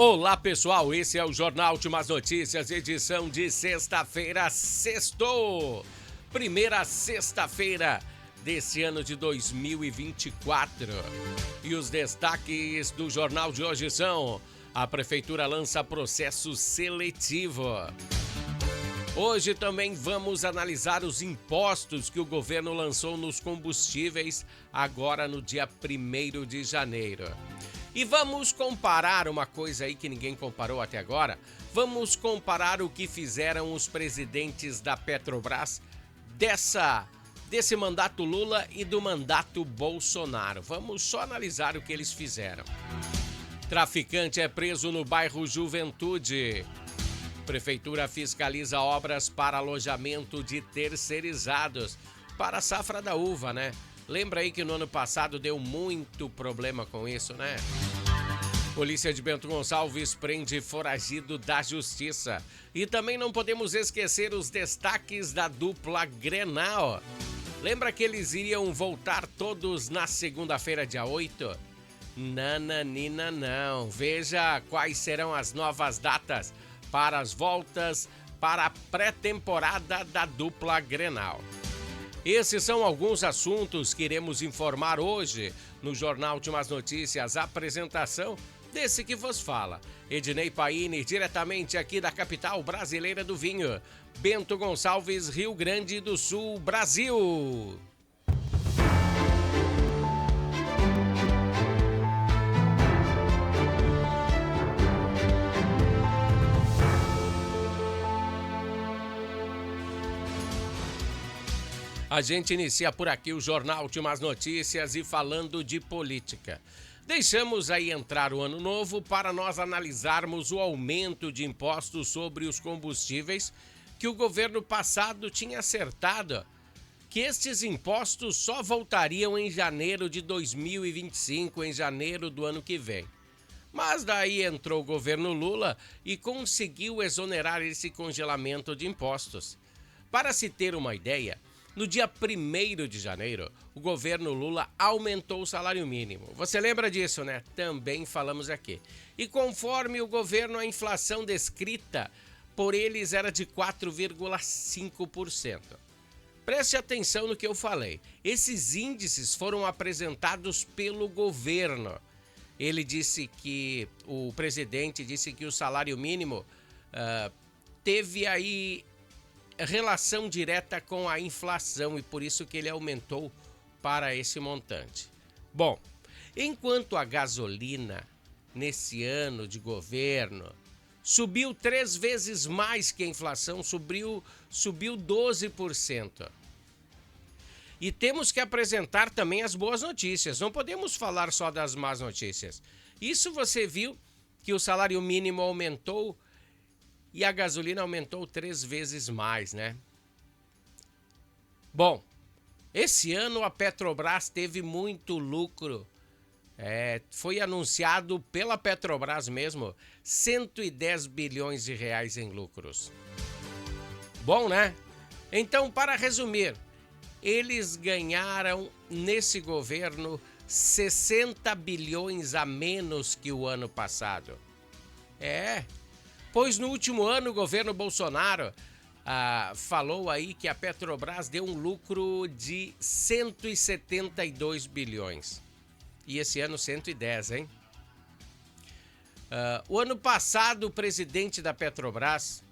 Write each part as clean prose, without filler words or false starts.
Olá pessoal, esse é o Jornal Últimas Notícias, edição de sexta-feira, sextou! Primeira sexta-feira desse ano de 2024. E os destaques do jornal de hoje são: a Prefeitura lança processo seletivo. Hoje também vamos analisar os impostos que o governo lançou nos combustíveis agora no dia 1º de janeiro. E vamos comparar uma coisa aí que ninguém comparou até agora. Vamos comparar o que fizeram os presidentes da Petrobras desse mandato Lula e do mandato Bolsonaro. Vamos só analisar o que eles fizeram. Traficante é preso no bairro Juventude. Prefeitura fiscaliza obras para alojamento de terceirizados para a safra da uva, né? Lembra aí que no ano passado deu muito problema com isso, né? Polícia de Bento Gonçalves prende foragido da justiça. E também não podemos esquecer os destaques da dupla Grenal. Lembra que eles iriam voltar todos na segunda-feira, dia 8? Nananina não. Veja quais serão as novas datas para as voltas para a pré-temporada da dupla Grenal. Esses são alguns assuntos que iremos informar hoje no Jornal Últimas Notícias. A apresentação desse que vos fala, Ednei Paine, diretamente aqui da capital brasileira do vinho, Bento Gonçalves, Rio Grande do Sul, Brasil. A gente inicia por aqui o Jornal Últimas Notícias e falando de política. Deixamos aí entrar o ano novo para nós analisarmos o aumento de impostos sobre os combustíveis que o governo passado tinha acertado, que estes impostos só voltariam em janeiro de 2025, em janeiro do ano que vem. Mas daí entrou o governo Lula e conseguiu exonerar esse congelamento de impostos. Para se ter uma ideia, no dia 1º de janeiro, o governo Lula aumentou o salário mínimo. Você lembra disso, né? Também falamos aqui. E conforme o governo, a inflação descrita por eles era de 4,5%. Preste atenção no que eu falei. Esses índices foram apresentados pelo governo. O presidente disse que o salário mínimo teve aí relação direta com a inflação e por isso que ele aumentou para esse montante. Bom, enquanto a gasolina nesse ano de governo subiu 3 vezes mais que a inflação, subiu 12%. E temos que apresentar também as boas notícias, não podemos falar só das más notícias. Isso você viu que o salário mínimo aumentou e a gasolina aumentou 3 vezes mais, né? Bom, esse ano a Petrobras teve muito lucro. Foi anunciado pela Petrobras mesmo 110 bilhões de reais em lucros. Bom, né? Então, para resumir, eles ganharam nesse governo 60 bilhões a menos que o ano passado. Pois no último ano o governo Bolsonaro falou aí que a Petrobras deu um lucro de 172 bilhões. E esse ano 110, hein? O ano passado o presidente da Petrobras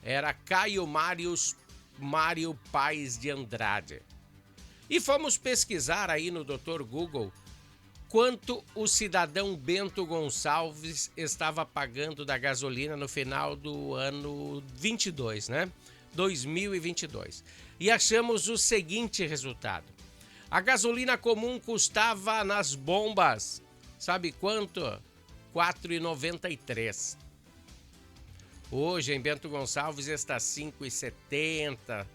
era Caio Mário Paes de Andrade. E fomos pesquisar aí no Dr. Google quanto o cidadão Bento Gonçalves estava pagando da gasolina no final do ano 22, né? 2022. E achamos o seguinte resultado. A gasolina comum custava nas bombas, sabe quanto? R$ 4,93. Hoje em Bento Gonçalves está R$ 5,70.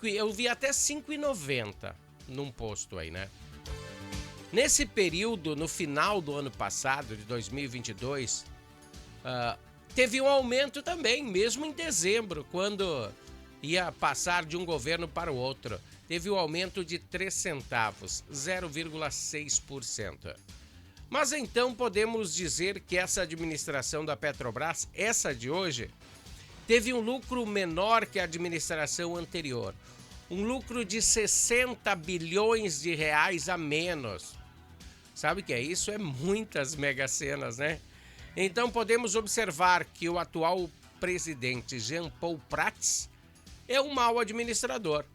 Eu vi até R$ 5,90 num posto aí, né? Nesse período, no final do ano passado, de 2022, teve um aumento também, mesmo em dezembro, quando ia passar de um governo para o outro. Teve um aumento de 3 centavos, 0,6%. Mas então podemos dizer que essa administração da Petrobras, essa de hoje, teve um lucro menor que a administração anterior. Um lucro de 60 bilhões de reais a menos. Sabe o que é isso? É muitas mega-senas, né? Então podemos observar que o atual presidente Jean Paul Prats é um mau administrador,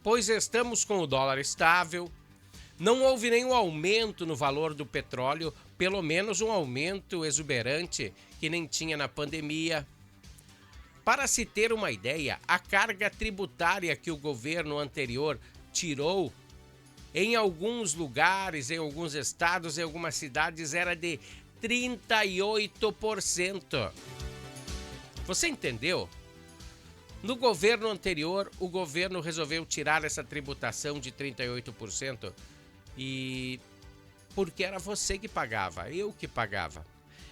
pois estamos com o dólar estável, não houve nenhum aumento no valor do petróleo, pelo menos um aumento exuberante que nem tinha na pandemia. Para se ter uma ideia, a carga tributária que o governo anterior tirou em alguns lugares, em alguns estados, em algumas cidades, era de 38%. Você entendeu? No governo anterior, o governo resolveu tirar essa tributação de 38% e porque era você que pagava, eu que pagava.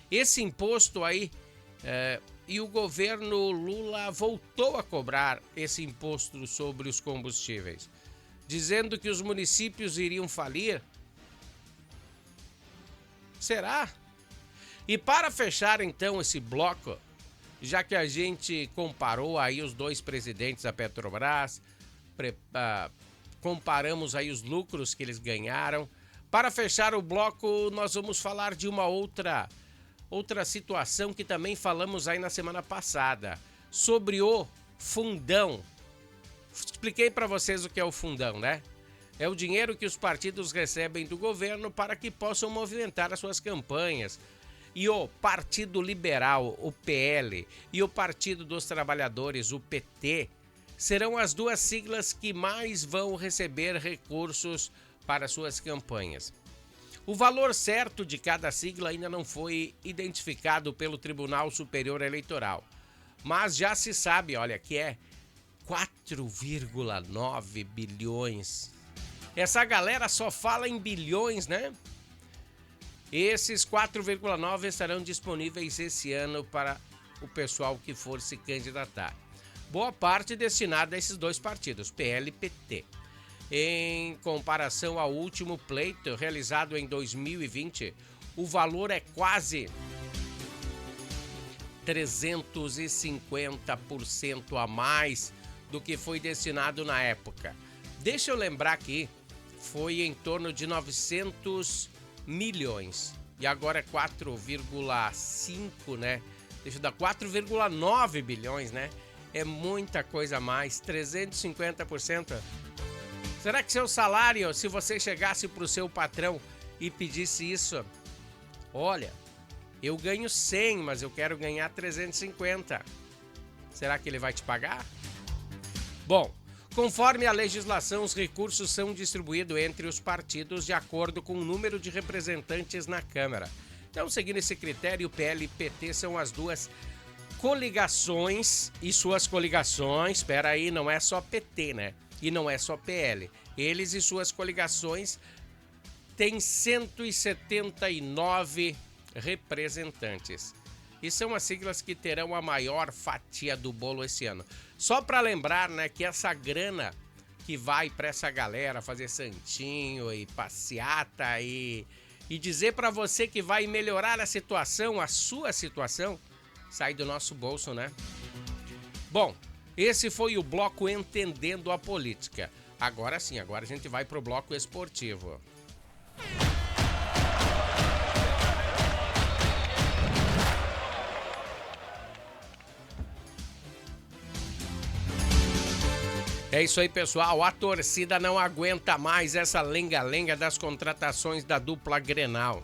Esse imposto aí, e o governo Lula voltou a cobrar esse imposto sobre os combustíveis, dizendo que os municípios iriam falir. Será? E para fechar então esse bloco, já que a gente comparou aí os dois presidentes da Petrobras, comparamos aí os lucros que eles ganharam, para fechar o bloco nós vamos falar de uma outra situação que também falamos aí na semana passada, sobre o fundão. Expliquei para vocês o que é o fundão, né? É o dinheiro que os partidos recebem do governo para que possam movimentar as suas campanhas. E o Partido Liberal, o PL, e o Partido dos Trabalhadores, o PT, serão as duas siglas que mais vão receber recursos para suas campanhas. O valor certo de cada sigla ainda não foi identificado pelo Tribunal Superior Eleitoral, mas já se sabe, olha, que é 4,9 bilhões. Essa galera só fala em bilhões, né? Esses 4,9 estarão disponíveis esse ano para o pessoal que for se candidatar. Boa parte destinada a esses dois partidos, PL e PT. Em comparação ao último pleito realizado em 2020, o valor é quase 350% a mais do que foi destinado na época. Deixa eu lembrar aqui, foi em torno de 900 milhões. E agora é 4,5, né? Deixa eu dar 4,9 bilhões, né? É muita coisa a mais, 350%. Será que seu salário, se você chegasse para o seu patrão e pedisse isso, olha, eu ganho 100, mas eu quero ganhar 350. Será que ele vai te pagar? Bom, conforme a legislação, os recursos são distribuídos entre os partidos de acordo com o número de representantes na Câmara. Então, seguindo esse critério, o PL e PT são as duas coligações e suas coligações, espera aí, não é só PT, né? E não é só PL. Eles e suas coligações têm 179 representantes. E são as siglas que terão a maior fatia do bolo esse ano. Só para lembrar, né, que essa grana que vai para essa galera fazer santinho e passeata e dizer para você que vai melhorar a situação, a sua situação, sai do nosso bolso, né? Bom, esse foi o bloco Entendendo a Política. Agora sim, agora a gente vai pro bloco esportivo. É isso aí, pessoal. A torcida não aguenta mais essa lenga-lenga das contratações da dupla Grenal.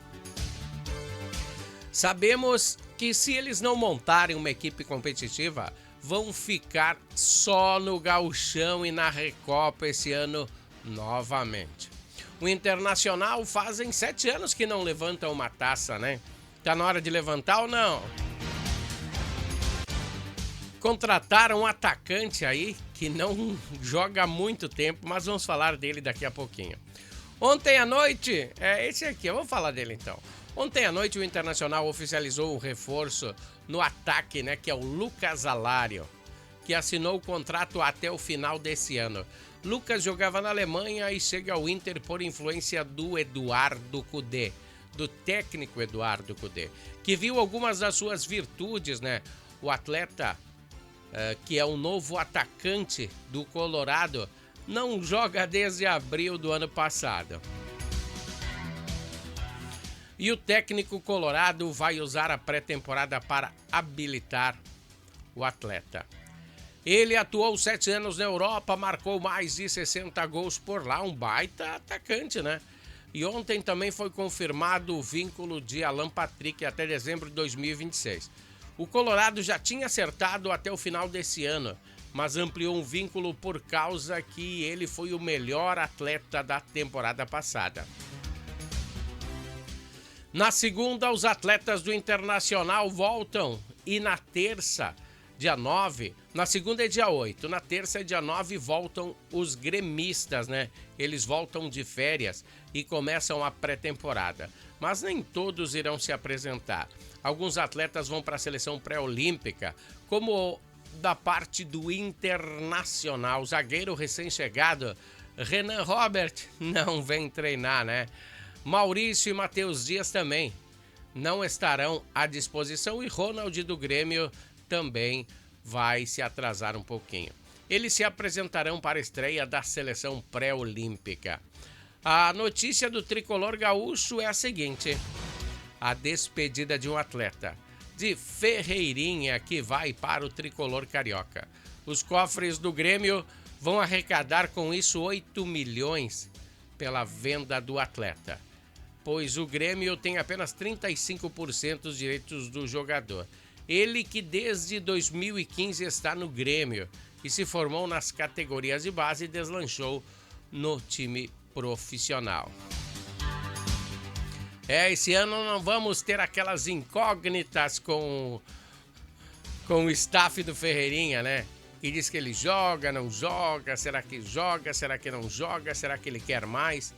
Sabemos que se eles não montarem uma equipe competitiva, vão ficar só no Gauchão e na Recopa esse ano novamente. O Internacional fazem 7 anos que não levanta uma taça, né? Tá na hora de levantar ou não? Contrataram um atacante aí que não joga há muito tempo, mas vamos falar dele daqui a pouquinho. Ontem à noite, esse aqui, vamos falar dele então. Ontem à noite o Internacional oficializou o reforço no ataque, né, que é o Lucas Alário, que assinou o contrato até o final desse ano. Lucas jogava na Alemanha e chega ao Inter por influência do Eduardo Cudê. do técnico Eduardo Cudê, que viu algumas das suas virtudes, né? O atleta, que é o novo atacante do Colorado, não joga desde abril do ano passado. E o técnico colorado vai usar a pré-temporada para habilitar o atleta. Ele atuou 7 anos na Europa, marcou mais de 60 gols por lá, um baita atacante, né? E ontem também foi confirmado o vínculo de Alan Patrick até dezembro de 2026. O Colorado já tinha acertado até o final desse ano, mas ampliou um vínculo por causa que ele foi o melhor atleta da temporada passada. Na segunda, os atletas do Internacional voltam e na terça, dia 9, na segunda é dia 8, na terça é dia 9 voltam os gremistas, né? Eles voltam de férias e começam a pré-temporada, mas nem todos irão se apresentar. Alguns atletas vão para a seleção pré-olímpica, como da parte do Internacional, o zagueiro recém-chegado, Renan Robert, não vem treinar, né? Maurício e Matheus Dias também não estarão à disposição e Ronald do Grêmio também vai se atrasar um pouquinho. Eles se apresentarão para a estreia da seleção pré-olímpica. A notícia do tricolor gaúcho é a seguinte: a despedida de um atleta, de Ferreirinha, que vai para o tricolor carioca. Os cofres do Grêmio vão arrecadar com isso 8 milhões pela venda do atleta, pois o Grêmio tem apenas 35% dos direitos do jogador. Ele que desde 2015 está no Grêmio e se formou nas categorias de base e deslanchou no time profissional. Esse ano não vamos ter aquelas incógnitas com o staff do Ferreirinha, né? Que diz que ele joga, não joga, será que não joga, será que ele quer mais?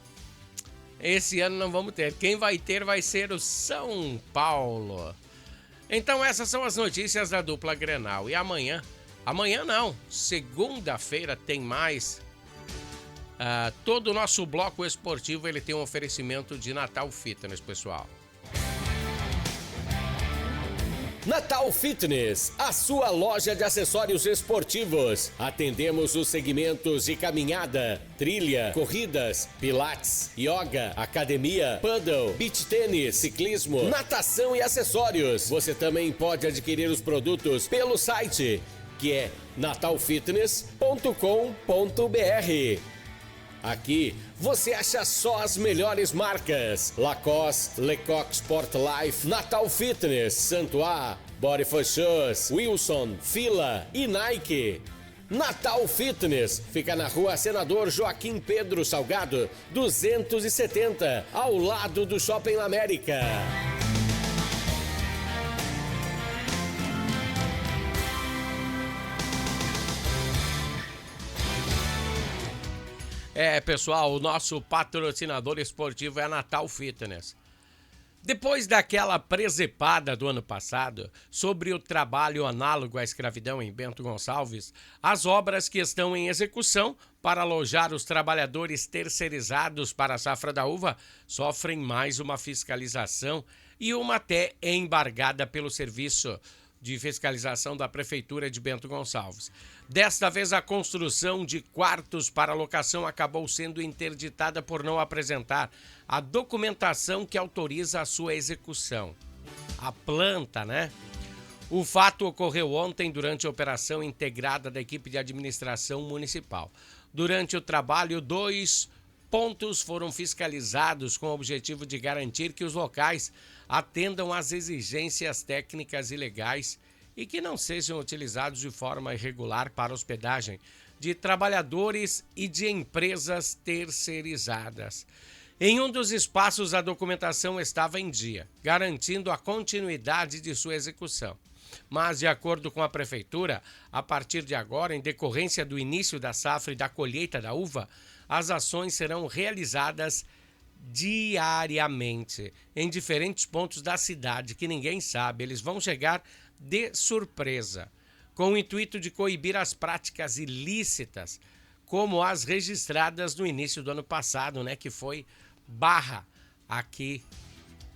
Esse ano não vamos ter. Quem vai ter vai ser o São Paulo. Então essas são as notícias da dupla Grenal. E amanhã não, segunda-feira tem mais. Todo o nosso bloco esportivo ele tem um oferecimento de Natal Fitness, pessoal. Natal Fitness, a sua loja de acessórios esportivos. Atendemos os segmentos de caminhada, trilha, corridas, pilates, yoga, academia, paddle, beach tênis, ciclismo, natação e acessórios. Você também pode adquirir os produtos pelo site, que é natalfitness.com.br. Aqui você acha só as melhores marcas: Lacoste, Lecoq Sport Life, Natal Fitness, Santois, Body for Shoes, Wilson, Fila e Nike. Natal Fitness fica na rua Senador Joaquim Pedro Salgado, 270, ao lado do Shopping América. Pessoal, o nosso patrocinador esportivo é a Natal Fitness. Depois daquela presepada do ano passado sobre o trabalho análogo à escravidão em Bento Gonçalves, as obras que estão em execução para alojar os trabalhadores terceirizados para a safra da uva sofrem mais uma fiscalização e uma até embargada pelo Serviço de Fiscalização da Prefeitura de Bento Gonçalves. Desta vez, a construção de quartos para locação acabou sendo interditada por não apresentar a documentação que autoriza a sua execução. A planta, né? O fato ocorreu ontem durante a operação integrada da equipe de administração municipal. Durante o trabalho, 2 pontos foram fiscalizados com o objetivo de garantir que os locais atendam às exigências técnicas e legais e que não sejam utilizados de forma irregular para hospedagem de trabalhadores e de empresas terceirizadas. Em um dos espaços, a documentação estava em dia, garantindo a continuidade de sua execução. Mas, de acordo com a Prefeitura, a partir de agora, em decorrência do início da safra e da colheita da uva, as ações serão realizadas diariamente em diferentes pontos da cidade que ninguém sabe. Eles vão chegar de surpresa, com o intuito de coibir as práticas ilícitas, como as registradas no início do ano passado, né, que foi barra aqui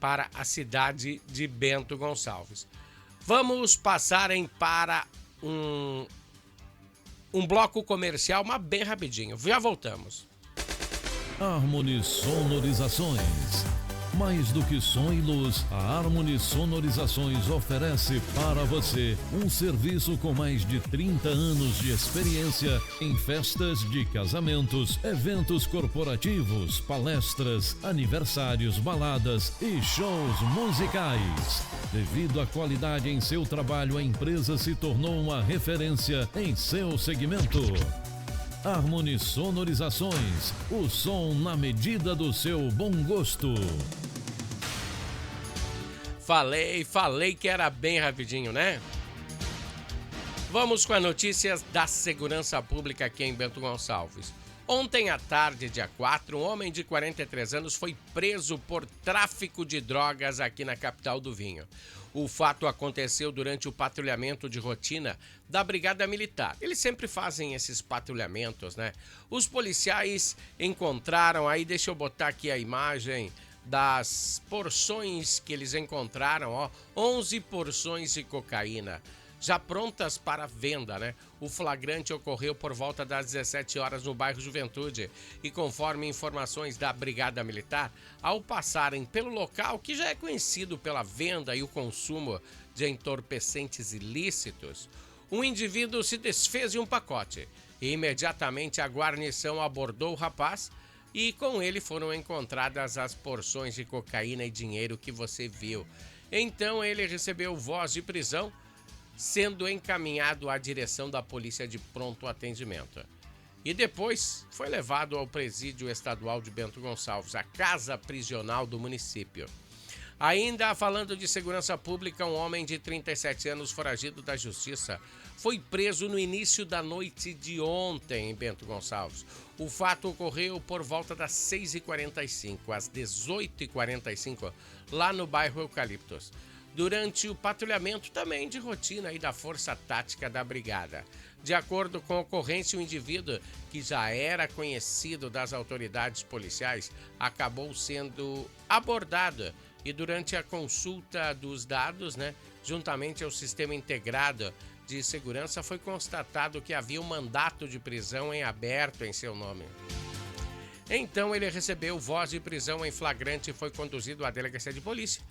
para a cidade de Bento Gonçalves. Vamos passar para um bloco comercial, mas bem rapidinho. Já voltamos. Harmony Sonorizações. Mais do que som e luz, a Harmony Sonorizações oferece para você um serviço com mais de 30 anos de experiência em festas de casamentos, eventos corporativos, palestras, aniversários, baladas e shows musicais. Devido à qualidade em seu trabalho, a empresa se tornou uma referência em seu segmento. Harmony Sonorizações, o som na medida do seu bom gosto. Falei que era bem rapidinho, né? Vamos com as notícias da segurança pública aqui em Bento Gonçalves. Ontem à tarde, dia 4, um homem de 43 anos foi preso por tráfico de drogas aqui na capital do vinho. O fato aconteceu durante o patrulhamento de rotina da Brigada Militar. Eles sempre fazem esses patrulhamentos, né? Os policiais encontraram, aí deixa eu botar aqui a imagem das porções que eles encontraram, ó, 11 porções de cocaína, já prontas para venda, né? O flagrante ocorreu por volta das 17 horas no bairro Juventude e, conforme informações da Brigada Militar, ao passarem pelo local que já é conhecido pela venda e o consumo de entorpecentes ilícitos, um indivíduo se desfez de um pacote e imediatamente a guarnição abordou o rapaz e com ele foram encontradas as porções de cocaína e dinheiro que você viu. Então ele recebeu voz de prisão, sendo encaminhado à direção da Polícia de Pronto Atendimento. E depois foi levado ao Presídio Estadual de Bento Gonçalves, a casa prisional do município. Ainda falando de segurança pública, um homem de 37 anos foragido da justiça foi preso no início da noite de ontem em Bento Gonçalves. O fato ocorreu por volta das 6h45 às 18h45, lá no bairro Eucaliptos, durante o patrulhamento também de rotina aí da Força Tática da Brigada. De acordo com a ocorrência, o indivíduo, que já era conhecido das autoridades policiais, acabou sendo abordado e durante a consulta dos dados, né, juntamente ao Sistema Integrado de Segurança, foi constatado que havia um mandato de prisão em aberto em seu nome. Então ele recebeu voz de prisão em flagrante e foi conduzido à delegacia de polícia.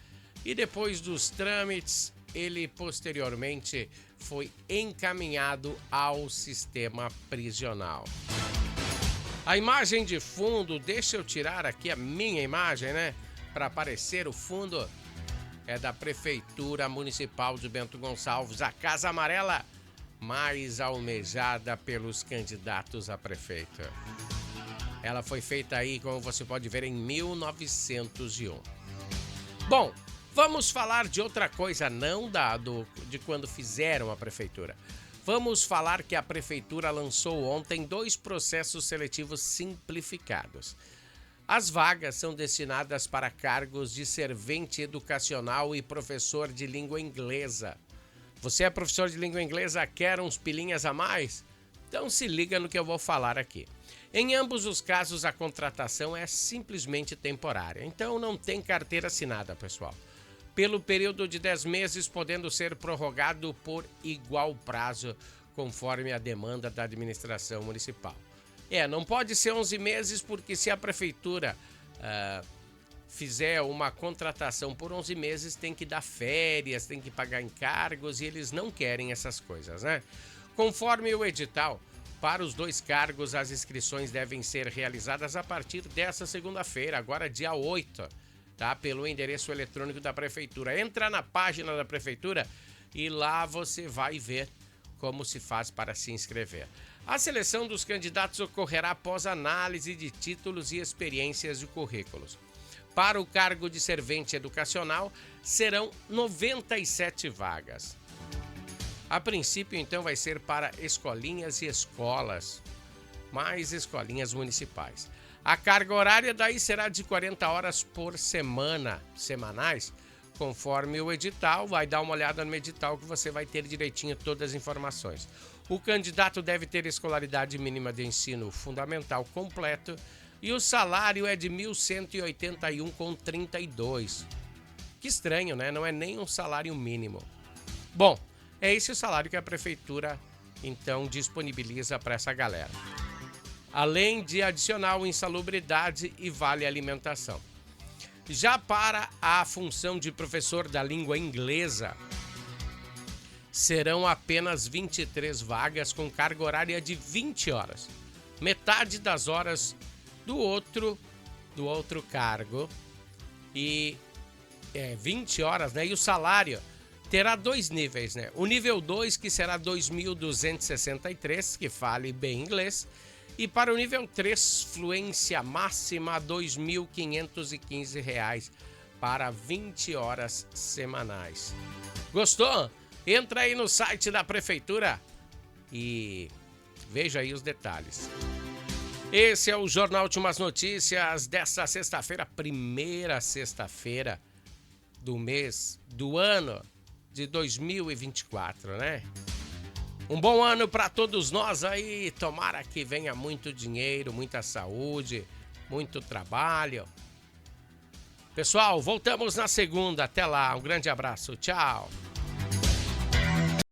E depois dos trâmites, ele posteriormente foi encaminhado ao sistema prisional. A imagem de fundo, deixa eu tirar aqui a minha imagem, né? Para aparecer o fundo, é da Prefeitura Municipal de Bento Gonçalves, a Casa Amarela, mais almejada pelos candidatos a prefeito. Ela foi feita aí, como você pode ver, em 1901. Bom, vamos falar de outra coisa, não de quando fizeram a prefeitura. Vamos falar que a prefeitura lançou ontem 2 processos seletivos simplificados. As vagas são destinadas para cargos de servente educacional e professor de língua inglesa. Você é professor de língua inglesa, quer uns pilinhas a mais? Então se liga no que eu vou falar aqui. Em ambos os casos, a contratação é simplesmente temporária, então não tem carteira assinada, pessoal. Pelo período de 10 meses, podendo ser prorrogado por igual prazo, conforme a demanda da administração municipal. Não pode ser 11 meses, porque se a prefeitura fizer uma contratação por 11 meses, tem que dar férias, tem que pagar encargos, e eles não querem essas coisas, né? Conforme o edital, para os 2 cargos, as inscrições devem ser realizadas a partir dessa segunda-feira, agora dia 8, tá? Pelo endereço eletrônico da prefeitura. Entra na página da prefeitura e lá você vai ver como se faz para se inscrever. A seleção dos candidatos ocorrerá após análise de títulos e experiências de currículos. Para o cargo de servente educacional, serão 97 vagas. A princípio, então, vai ser para escolinhas e escolas, mais escolinhas municipais. A carga horária daí será de 40 horas por semana, semanais, conforme o edital. Vai dar uma olhada no edital que você vai ter direitinho todas as informações. O candidato deve ter escolaridade mínima de ensino fundamental completo e o salário é de R$ 1.181,32. Que estranho, né? Não é nem um salário mínimo. Bom, é esse o salário que a prefeitura, então, disponibiliza para essa galera. Além de adicional insalubridade e vale alimentação. Já para a função de professor da língua inglesa, serão apenas 23 vagas com carga horária de 20 horas. Metade das horas do outro cargo. E 20 horas, né? E o salário terá 2 níveis, né? O nível 2, que será 2.263, que fale bem inglês. E para o nível 3, fluência máxima, R$ 2.515 para 20 horas semanais. Gostou? Entra aí no site da prefeitura e veja aí os detalhes. Esse é o Jornal Últimas Notícias desta sexta-feira, primeira sexta-feira do mês, do ano de 2024, né? Um bom ano para todos nós aí, tomara que venha muito dinheiro, muita saúde, muito trabalho. Pessoal, voltamos na segunda, até lá, um grande abraço, tchau!